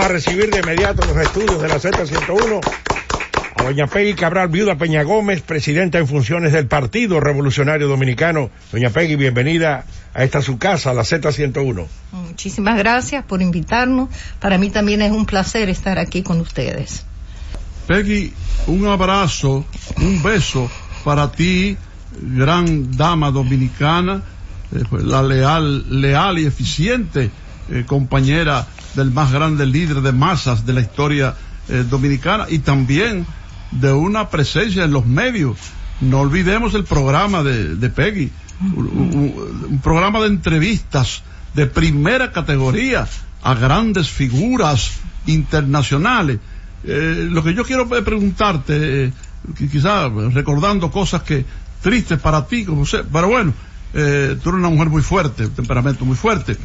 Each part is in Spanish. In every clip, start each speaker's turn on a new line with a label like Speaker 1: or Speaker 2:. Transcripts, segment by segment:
Speaker 1: a recibir de inmediato en los estudios de la Z101 a doña Peggy Cabral, viuda Peña Gómez, presidenta en funciones del Partido Revolucionario Dominicano. Doña Peggy, bienvenida a esta su casa, la Z101.
Speaker 2: Muchísimas gracias por invitarnos. Para mí también es un placer estar aquí con ustedes.
Speaker 3: Peggy, un abrazo, un beso para ti, gran dama dominicana, la leal y eficiente compañera del más grande líder de masas de la historia dominicana, y también de una presencia en los medios. No olvidemos el programa de Peggy, un programa de entrevistas de primera categoría a grandes figuras internacionales. Lo que yo quiero preguntarte, quizás recordando cosas que tristes para ti, como sé, pero bueno, tú eres una mujer muy fuerte, un temperamento muy fuerte.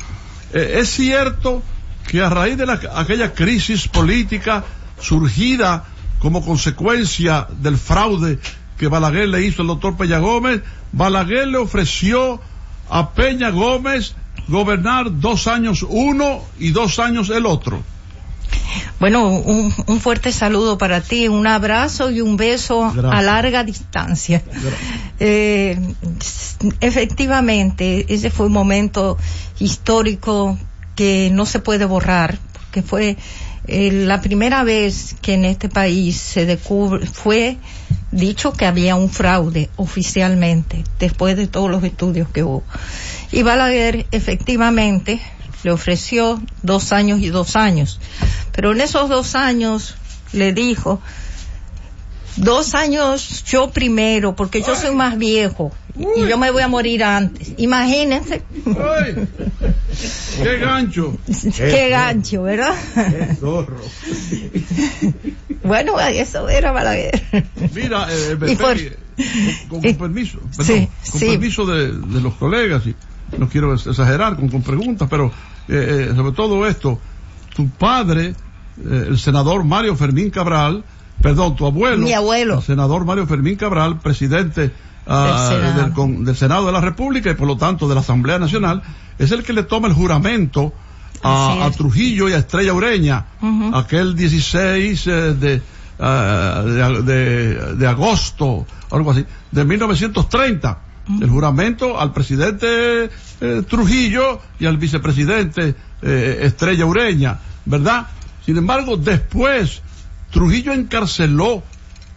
Speaker 3: Es cierto que a raíz de aquella crisis política surgida como consecuencia del fraude que Balaguer le hizo al doctor Peña Gómez, Balaguer le ofreció a Peña Gómez gobernar 2 años uno y 2 años el otro.
Speaker 2: Bueno, un fuerte saludo para ti, un abrazo y un beso. Gracias. A larga distancia. Efectivamente, ese fue un momento histórico que no se puede borrar, porque fue la primera vez que en este país fue dicho que había un fraude oficialmente, después de todos los estudios que hubo. Y Balaguer efectivamente le ofreció 2 años y 2 años, pero en esos 2 años le dijo 2 años yo primero, porque yo soy más viejo y yo me voy a morir antes. Imagínense.
Speaker 3: ¡Ay! ¡Qué gancho!
Speaker 2: ¡Qué gancho!, ¿verdad?
Speaker 3: ¡Qué zorro!
Speaker 2: Bueno, eso era Balaguer.
Speaker 3: Mira, con permiso, perdón,
Speaker 2: sí,
Speaker 3: con permiso de los colegas, y no quiero exagerar con preguntas, pero sobre todo esto, tu padre, el senador Mario Fermín Cabral, perdón, tu abuelo,
Speaker 2: mi abuelo,
Speaker 3: el senador Mario Fermín Cabral, presidente del Senado de la República y por lo tanto de la Asamblea Nacional, es el que le toma el juramento a Trujillo y a Estrella Ureña, aquel 16 de agosto, algo así, de 1930. El juramento al presidente Trujillo y al vicepresidente Estrella Ureña, ¿verdad? Sin embargo, después Trujillo encarceló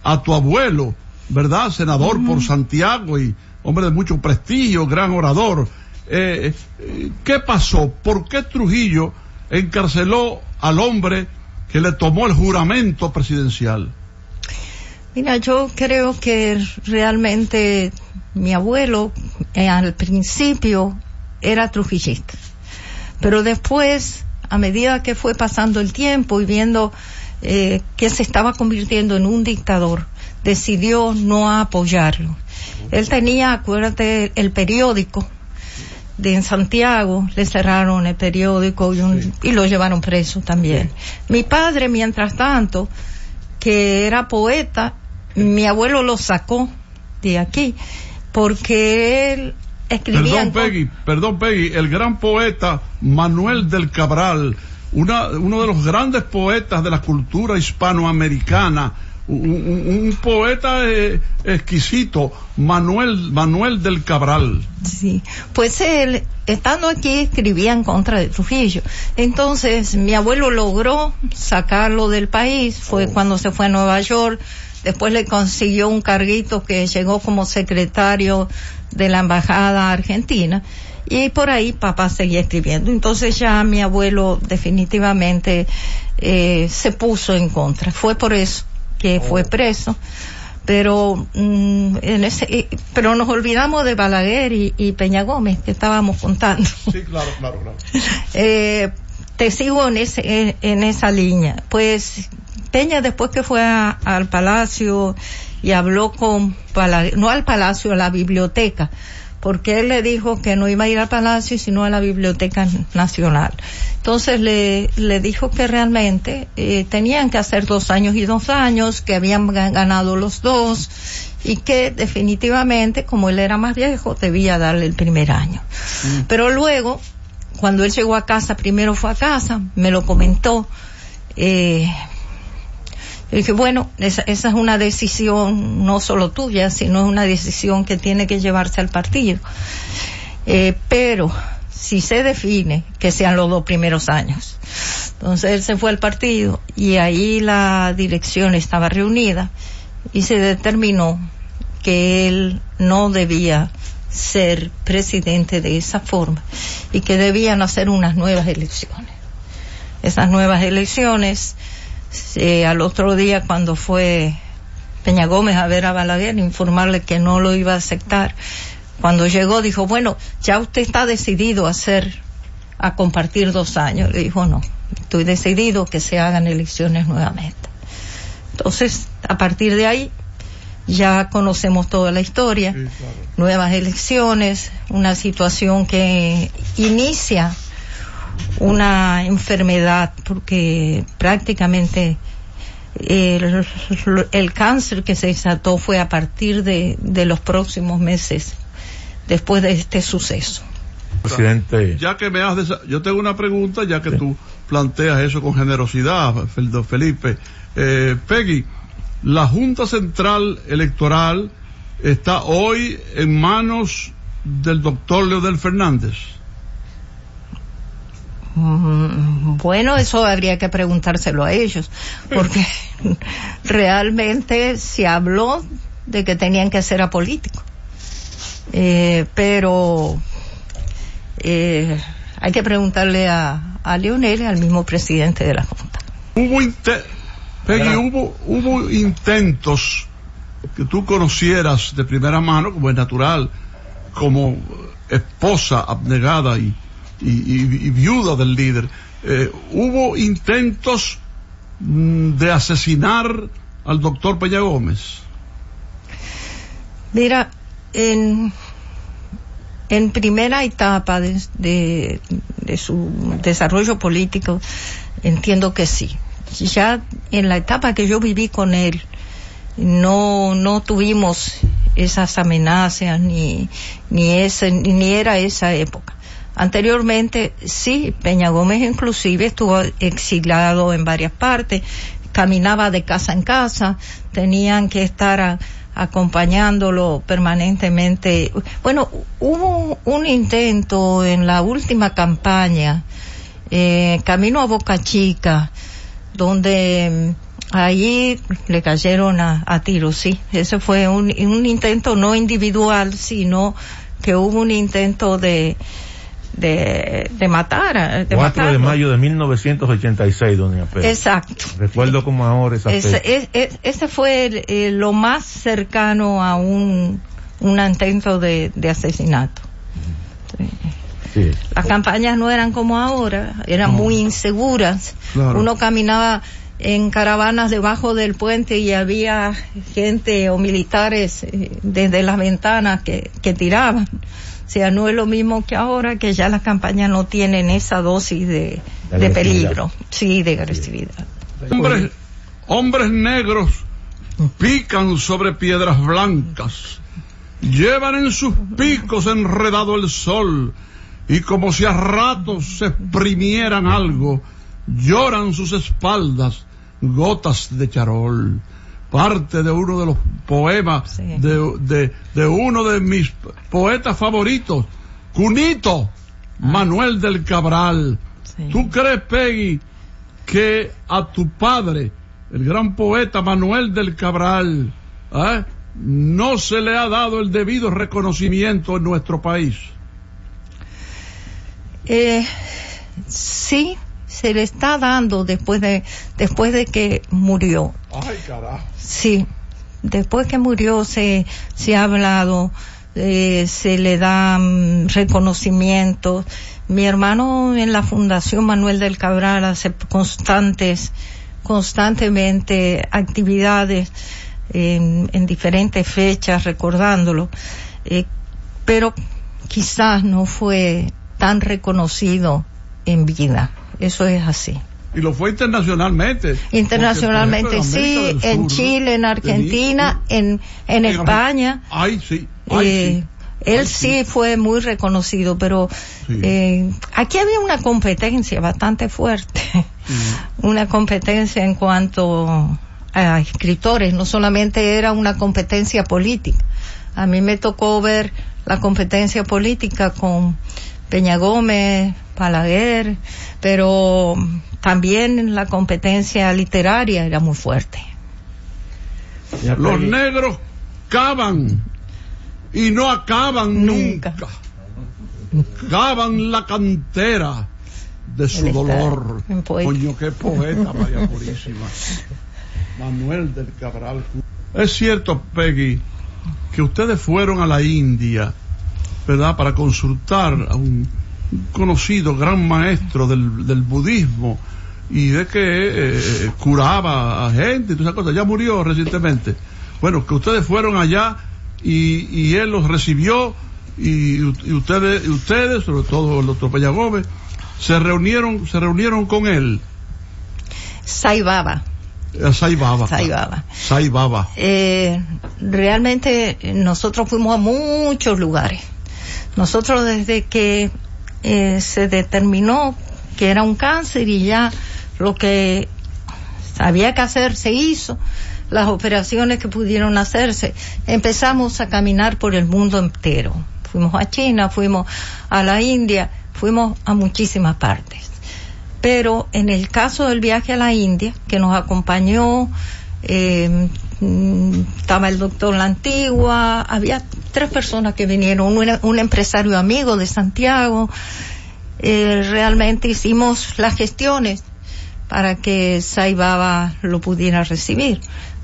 Speaker 3: a tu abuelo, ¿verdad? Senador por Santiago y hombre de mucho prestigio, gran orador. ¿Qué pasó? ¿Por qué Trujillo encarceló al hombre que le tomó el juramento presidencial?
Speaker 2: Mira, yo creo que realmente mi abuelo al principio era trujillista, pero después, a medida que fue pasando el tiempo y viendo que se estaba convirtiendo en un dictador, decidió no apoyarlo. Él tenía, acuérdate, el periódico en Santiago, le cerraron el periódico y lo llevaron preso también. Mi padre, mientras tanto, que era poeta, mi abuelo lo sacó de aquí porque él escribía.
Speaker 3: Perdón, Peggy, el gran poeta Manuel del Cabral, uno de los grandes poetas de la cultura hispanoamericana, un poeta exquisito, Manuel del Cabral.
Speaker 2: Sí, pues él, estando aquí, escribía en contra de Trujillo. Entonces, mi abuelo logró sacarlo del país, fue cuando se fue a Nueva York. Después le consiguió un carguito que llegó como secretario de la embajada argentina, y por ahí papá seguía escribiendo. Entonces ya mi abuelo definitivamente se puso en contra. Fue por eso que fue preso. Pero pero nos olvidamos de Balaguer y Peña Gómez, que estábamos contando.
Speaker 3: Sí, claro.
Speaker 2: Te sigo en esa línea. Pues Peña, después que fue al Palacio y habló con Balaguer, no al Palacio, a la biblioteca, porque él le dijo que no iba a ir al Palacio sino a la Biblioteca Nacional. Entonces le dijo que realmente tenían que hacer 2 años y 2 años, que habían ganado los dos, y que definitivamente, como él era más viejo, debía darle el primer año. Pero luego, cuando él llegó a casa, primero fue a casa, me lo comentó, Yo dije, bueno, esa es una decisión no solo tuya, sino es una decisión que tiene que llevarse al partido. Pero si se define que sean los 2 primeros años. Entonces él se fue al partido y ahí la dirección estaba reunida y se determinó que él no debía ser presidente de esa forma y que debían hacer unas nuevas elecciones. Esas nuevas elecciones, al otro día cuando fue Peña Gómez a ver a Balaguer, informarle que no lo iba a aceptar, cuando llegó dijo, bueno, ya usted está decidido a compartir 2 años. Le dijo, no, estoy decidido que se hagan elecciones nuevamente. Entonces, a partir de ahí, ya conocemos toda la historia, sí, claro. Nuevas elecciones, una situación que inicia una enfermedad, porque prácticamente el cáncer que se desató fue a partir de los próximos meses, después de este suceso.
Speaker 3: Presidente, ya que yo tengo una pregunta, ya que sí, tú planteas eso con generosidad, Felipe. Peggy, la Junta Central Electoral está hoy en manos del doctor Leonel Fernández.
Speaker 2: Bueno, eso habría que preguntárselo a ellos, porque realmente se habló de que tenían que ser apolíticos, pero hay hay que preguntarle a Leonel, al mismo presidente de la Junta.
Speaker 3: Hubo intentos que tú conocieras de primera mano, como es natural, como esposa abnegada y viuda del líder. Hubo intentos de asesinar al doctor Peña Gómez.
Speaker 2: Mira, en primera etapa de su desarrollo político, entiendo que sí. Ya en la etapa que yo viví con él, no tuvimos esas amenazas ni era esa época. Anteriormente, sí, Peña Gómez inclusive estuvo exiliado en varias partes, caminaba de casa en casa, tenían que estar acompañándolo permanentemente. Bueno, hubo un intento en la última campaña, camino a Boca Chica, donde allí le cayeron a tiros, sí. Ese fue un intento no individual, sino que hubo un intento de matar.
Speaker 4: 4 de mayo de 1986, doña Pérez.
Speaker 2: Exacto.
Speaker 4: Recuerdo como ahora esa fecha.
Speaker 2: Ese fue lo más cercano a un intento de asesinato. Sí. Sí. Las campañas no eran como ahora, eran muy inseguras. Claro. Uno caminaba en caravanas debajo del puente y había gente o militares desde las ventanas que tiraban. O sea, no es lo mismo que ahora, que ya las campañas no tienen esa dosis de peligro, sí, de agresividad.
Speaker 3: Hombres negros pican sobre piedras blancas, llevan en sus picos enredado el sol, y como si a ratos se exprimieran algo, lloran sus espaldas gotas de charol. Parte de uno de los poemas, sí, de uno de mis poetas favoritos, Cunito, Manuel del Cabral. Sí. ¿Tú crees, Peggy, que a tu padre, el gran poeta Manuel del Cabral, no se le ha dado el debido reconocimiento en nuestro país?
Speaker 2: Sí, se le está dando después de que murió.
Speaker 3: Ay, carajo.
Speaker 2: Sí, después que murió se ha hablado, se le da reconocimiento. Mi hermano en la Fundación Manuel del Cabral hace constantemente actividades en diferentes fechas recordándolo, pero quizás no fue tan reconocido en vida. Eso es así.
Speaker 3: Y lo fue internacionalmente.
Speaker 2: Internacionalmente, porque, sí, en Chile, en Argentina, en España.
Speaker 3: Ay, sí.
Speaker 2: Él sí fue muy reconocido, pero sí, aquí había una competencia bastante fuerte. una competencia en cuanto a escritores, no solamente era una competencia política. A mí me tocó ver la competencia política con Peña Gómez, Balaguer, pero también la competencia literaria era muy fuerte.
Speaker 3: Los negros cavan y no acaban nunca. Cavan la cantera de su dolor. Coño, qué poeta, María Purísima. Manuel del Cabral. Es cierto, Peggy, que ustedes fueron a la India, ¿verdad?, para consultar a un conocido gran maestro del budismo y de que curaba a gente y todas esas cosas. Ya murió recientemente. Bueno, que ustedes fueron allá y él los recibió y ustedes, sobre todo el doctor Peña Gómez, se reunieron con él.
Speaker 2: Sai Baba. Realmente nosotros fuimos a muchos lugares. Nosotros desde que se determinó que era un cáncer y ya lo que había que hacer se hizo, las operaciones que pudieron hacerse, empezamos a caminar por el mundo entero. Fuimos a China, fuimos a la India, fuimos a muchísimas partes. Pero en el caso del viaje a la India, que nos acompañó, estaba el doctor La Antigua, había 3 personas que vinieron, un empresario amigo de Santiago. Realmente hicimos las gestiones para que Sai Baba lo pudiera recibir.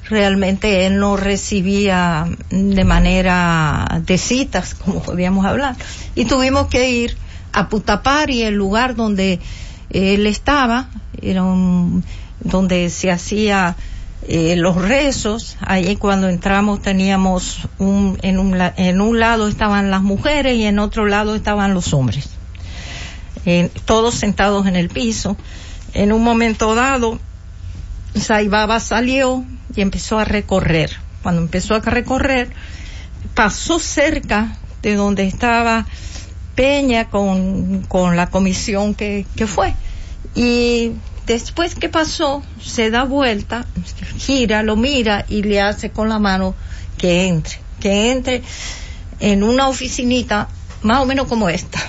Speaker 2: Realmente él no recibía de manera de citas, como podíamos hablar, y tuvimos que ir a Putapari, el lugar donde él estaba, era donde se hacía los rezos. Allí cuando entramos teníamos en un lado estaban las mujeres y en otro lado estaban los hombres, todos sentados en el piso. En un momento dado, Sai Baba salió y empezó a recorrer. Cuando empezó a recorrer, pasó cerca de donde estaba Peña con la comisión que fue. Y después que pasó, se da vuelta, gira, lo mira y le hace con la mano que entre en una oficinita más o menos como esta,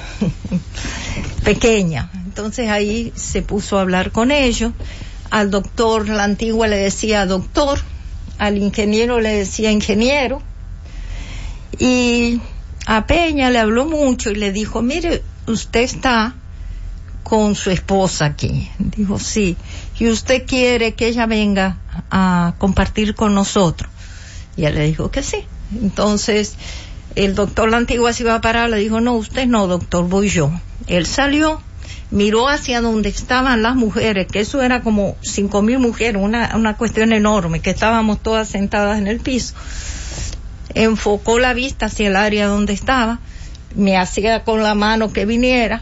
Speaker 2: pequeña. Entonces ahí se puso a hablar con ellos. Al doctor La Antigua le decía doctor, al ingeniero le decía ingeniero, y a Peña le habló mucho y le dijo, mire, usted está con su esposa aquí. Dijo, sí, y usted quiere que ella venga a compartir con nosotros. Y él le dijo que sí. Entonces el doctor La Antigua se iba a parar, le dijo, no, usted no, doctor, voy yo. Él salió, miró hacia donde estaban las mujeres, que eso era como 5,000 mujeres, una cuestión enorme, que estábamos todas sentadas en el piso. Enfocó la vista hacia el área donde estaba, me hacía con la mano que viniera,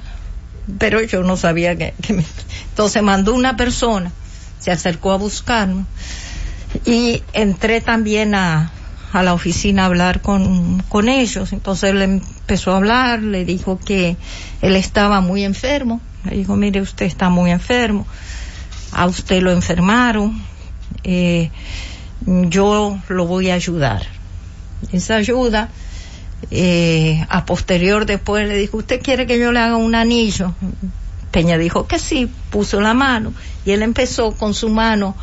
Speaker 2: pero yo no sabía entonces mandó una persona, se acercó a buscarnos, y entré también a la oficina a hablar con ellos. Entonces él empezó a hablar, le dijo que él estaba muy enfermo. Le dijo, mire, usted está muy enfermo, a usted lo enfermaron, yo lo voy a ayudar. Esa ayuda, a posterior después le dijo, ¿usted quiere que yo le haga un anillo? Peña dijo que sí, puso la mano y él empezó con su mano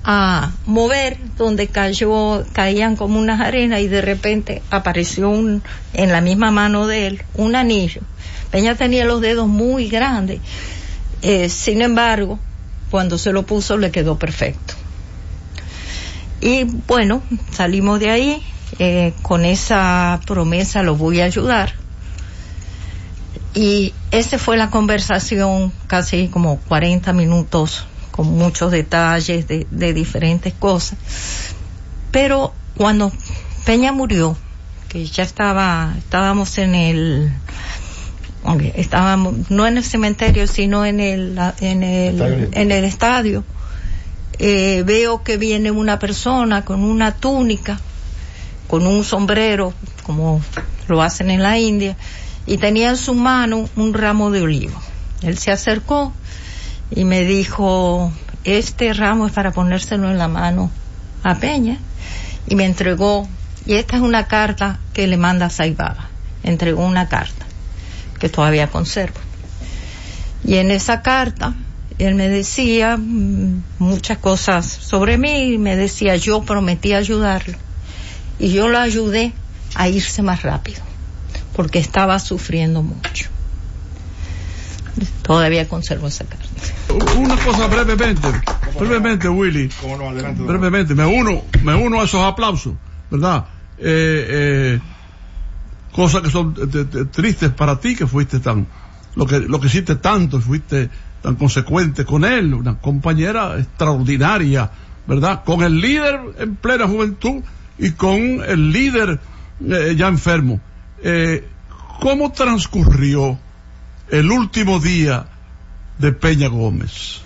Speaker 2: a mover donde caían como unas arenas, y de repente apareció en la misma mano de él un anillo. Peña tenía los dedos muy grandes, sin embargo, cuando se lo puso le quedó perfecto. Y bueno, salimos de ahí con esa promesa, lo voy a ayudar. Y esa fue la conversación, casi como 40 minutos, con muchos detalles de diferentes cosas. Pero cuando Peña murió, que ya estábamos no en el cementerio, sino en el estadio, veo que viene una persona con una túnica, con un sombrero, como lo hacen en la India, y tenía en su mano un ramo de olivo. Él se acercó y me dijo, este ramo es para ponérselo en la mano a Peña, y me entregó, y esta es una carta que le manda a Saibaba. Entregó una carta que todavía conservo, y en esa carta él me decía muchas cosas sobre mí, y me decía, yo prometí ayudarlo, y yo lo ayudé a irse más rápido, porque estaba sufriendo mucho. Todavía conservo esa carta.
Speaker 3: Una cosa brevemente, Willy. Brevemente, me uno a esos aplausos, ¿verdad? Cosas que son tristes para ti, que fuiste lo que hiciste tanto, fuiste tan consecuente con él, una compañera extraordinaria, ¿verdad? Con el líder en plena juventud y con el líder ya enfermo. ¿Cómo transcurrió el último día de Peña Gómez?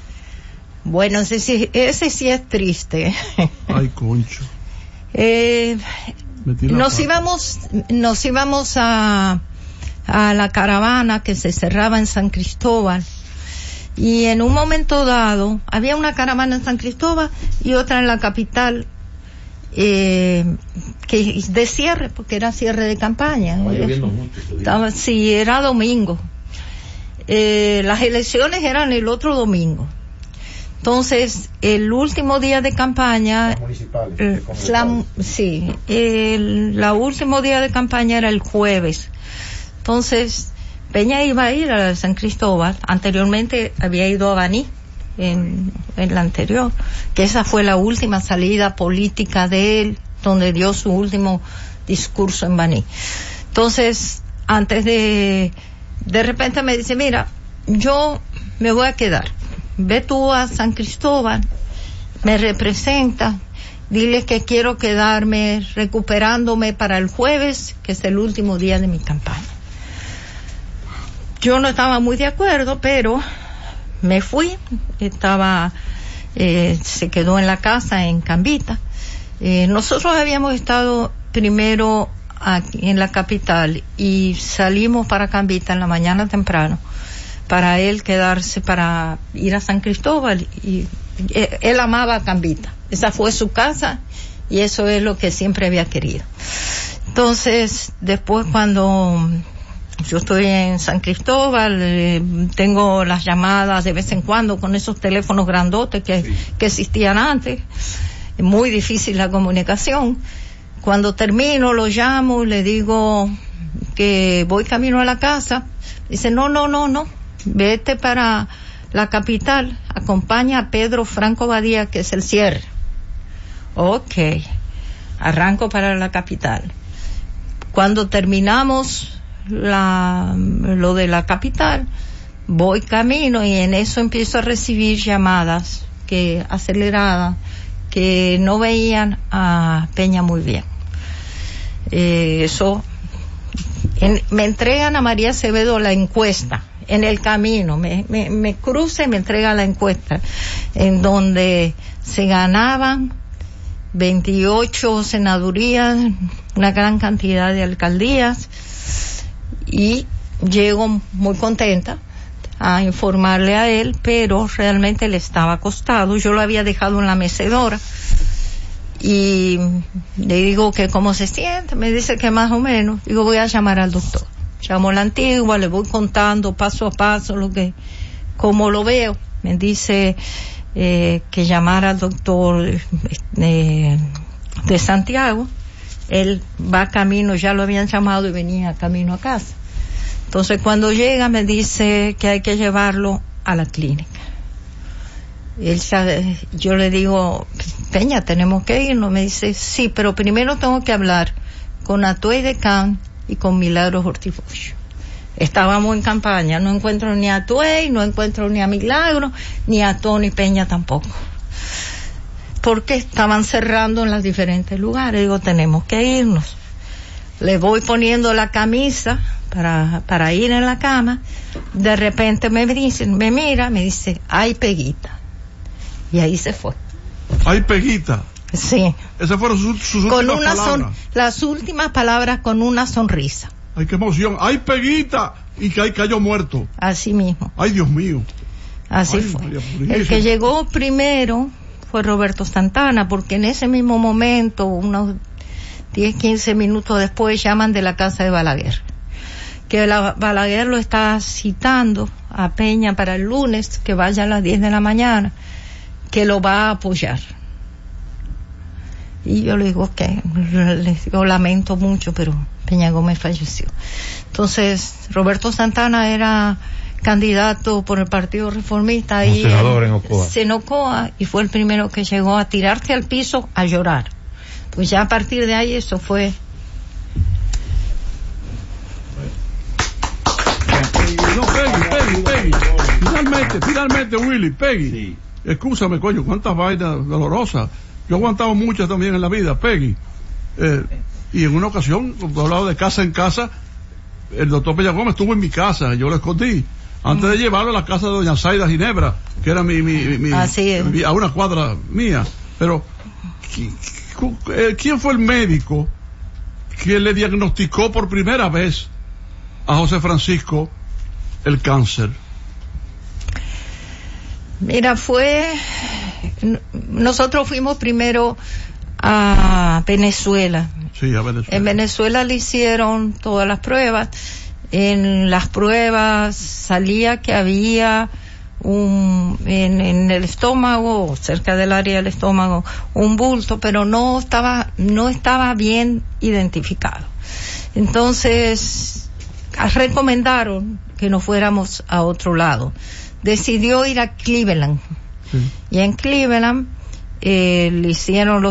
Speaker 2: Bueno, ese sí es triste.
Speaker 3: Ay, concho.
Speaker 2: Nos íbamos a la caravana que se cerraba en San Cristóbal, y en un momento dado había una caravana en San Cristóbal y otra en la capital, que de cierre, porque era cierre de campaña.
Speaker 4: Estaba lloviendo mucho.
Speaker 2: Sí, era domingo. Las elecciones eran el otro domingo. Entonces, el último día de campaña, la último día de campaña era el jueves. Entonces, Peña iba a ir a San Cristóbal. Anteriormente había ido a Baní, en la anterior, que esa fue la última salida política de él, donde dio su último discurso en Baní. Entonces, antes de repente me dice, mira, yo me voy a quedar. Ve tú a San Cristóbal, me representa, dile que quiero quedarme recuperándome para el jueves, que es el último día de mi campaña. Yo no estaba muy de acuerdo, pero me fui. Se quedó en la casa en Cambita. Nosotros habíamos estado primero aquí en la capital y salimos para Cambita en la mañana temprano, para él quedarse, para ir a San Cristóbal, y él amaba Cambita, esa fue su casa y eso es lo que siempre había querido. Entonces, después cuando yo estoy en San Cristóbal, tengo las llamadas de vez en cuando con esos teléfonos grandotes que existían antes, muy difícil la comunicación. Cuando termino lo llamo y le digo que voy camino a la casa. Dice, no, vete para la capital, acompaña a Pedro Franco Badía, que es el cierre. Ok, arranco para la capital. Cuando terminamos lo de la capital, voy camino y en eso empiezo a recibir llamadas aceleradas, que no veían a Peña muy bien. Me entregan a María Acevedo la encuesta en el camino, me cruza y me entrega la encuesta, en donde se ganaban 28 senadurías, una gran cantidad de alcaldías, y llego muy contenta a informarle a él, pero realmente le estaba acostado. Yo lo había dejado en la mecedora y le digo que cómo se siente. Me dice que más o menos. Digo, voy a llamar al doctor. Llamo a la antigua, le voy contando paso a paso cómo lo veo. Me dice que llamara al doctor de Santiago. Él va camino, ya lo habían llamado y venía camino a casa. Entonces cuando llega me dice que hay que llevarlo a la clínica. Yo le digo, Peña, tenemos que irnos. Me dice, sí, pero primero tengo que hablar con Atuey Decán y con Milagros Hortifoglio. Estábamos en campaña, no encuentro ni a Atuey, no encuentro ni a Milagros, ni a Tony Peña tampoco, porque estaban cerrando en los diferentes lugares. Digo, tenemos que irnos. Le voy poniendo la camisa para ir en la cama. De repente me mira, me dice, ay, Peguita. Y ahí se fue.
Speaker 3: Ay, Peguita.
Speaker 2: Sí.
Speaker 3: Esas fueron sus últimas palabras.
Speaker 2: Las últimas palabras con una sonrisa.
Speaker 3: Ay, qué emoción. Ay, Peguita. Y que ahí cayó muerto.
Speaker 2: Así mismo.
Speaker 3: Ay, Dios mío.
Speaker 2: Así fue. El que llegó primero fue Roberto Santana, porque en ese mismo momento, unos 10, 15 minutos después, llaman de la casa de Balaguer. Que Balaguer lo está citando a Peña para el lunes, que vaya a las 10 de la mañana, que lo va a apoyar. Y yo le digo que lamento mucho, pero Peña Gómez falleció. Entonces, Roberto Santana era candidato por el Partido Reformista ahí en Ocoa, y fue el primero que llegó a tirarse al piso a llorar. Pues ya a partir de ahí eso fue.
Speaker 3: No, Peggy. Finalmente, Willy, Peggy. Sí. Excúsame, coño, cuántas vainas dolorosas. Yo he aguantado muchas también en la vida, Peggy. Y en una ocasión, cuando hablaba de casa en casa, el doctor Peña Gómez estuvo en mi casa, yo lo escondí, antes de llevarlo a la casa de doña Zaida Ginebra, que era a una cuadra mía. Pero, ¿quién fue el médico que le diagnosticó por primera vez a José Francisco el cáncer?
Speaker 2: Mira, nosotros fuimos primero a Venezuela.
Speaker 3: Sí, a Venezuela.
Speaker 2: En Venezuela le hicieron todas las pruebas. En las pruebas salía que había en el estómago, cerca del área del estómago, un bulto, pero no estaba bien identificado. Entonces, recomendaron que nos fuéramos a otro lado. Decidió ir a Cleveland. Sí. Y en Cleveland le hicieron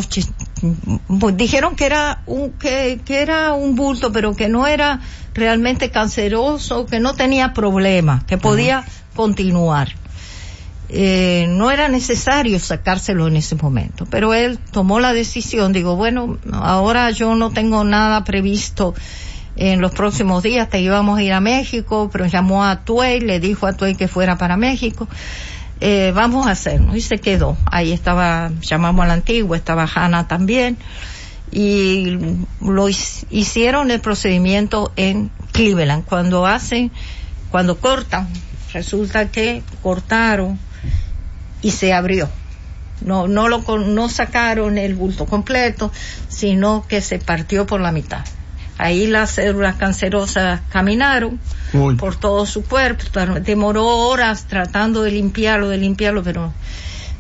Speaker 2: dijeron que era un bulto, pero que no era realmente canceroso, que no tenía problema, que podía continuar. No era necesario sacárselo en ese momento, pero él tomó la decisión. Digo, bueno, ahora yo no tengo nada previsto en los próximos días, te íbamos a ir a México, pero llamó a Tuey, le dijo a Tuey que fuera para México. Vamos a hacerlo, y se quedó. Ahí estaba, llamamos a la antigua, estaba Hanna también, y hicieron el procedimiento en Cleveland. Cuando cortan, resulta que cortaron y se abrió. No sacaron el bulto completo, sino que se partió por la mitad. Ahí las células cancerosas caminaron por todo su cuerpo. Demoró horas tratando de limpiarlo, pero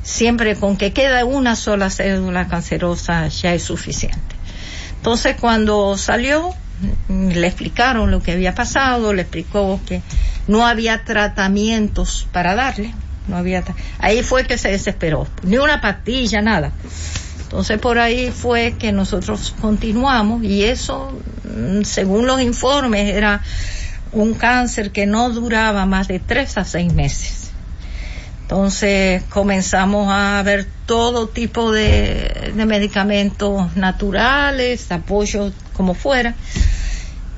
Speaker 2: siempre con que queda una sola célula cancerosa ya es suficiente. Entonces, cuando salió, le explicaron lo que había pasado, le explicó que no había tratamientos para darle. Ahí fue que se desesperó. Ni una pastilla, nada. Entonces por ahí fue que nosotros continuamos, y eso, según los informes, era un cáncer que no duraba más de 3 a 6 meses. Entonces comenzamos a ver todo tipo de medicamentos naturales, apoyo como fuera,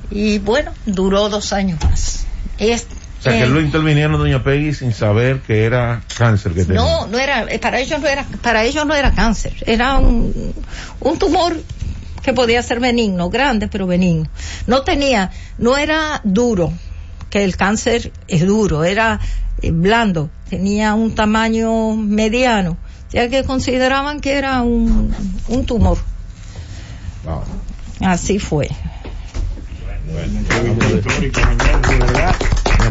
Speaker 2: y bueno, duró 2 años más.
Speaker 4: O sea, que lo intervinieron, doña Peggy, sin saber que era cáncer que tenía.
Speaker 2: No era, para ellos no era cáncer, era un tumor que podía ser benigno, grande pero benigno. No era duro, que el cáncer es duro, era blando, tenía un tamaño mediano, ya que consideraban que era un tumor. Wow. Así fue.
Speaker 1: Bueno, histórico, de verdad.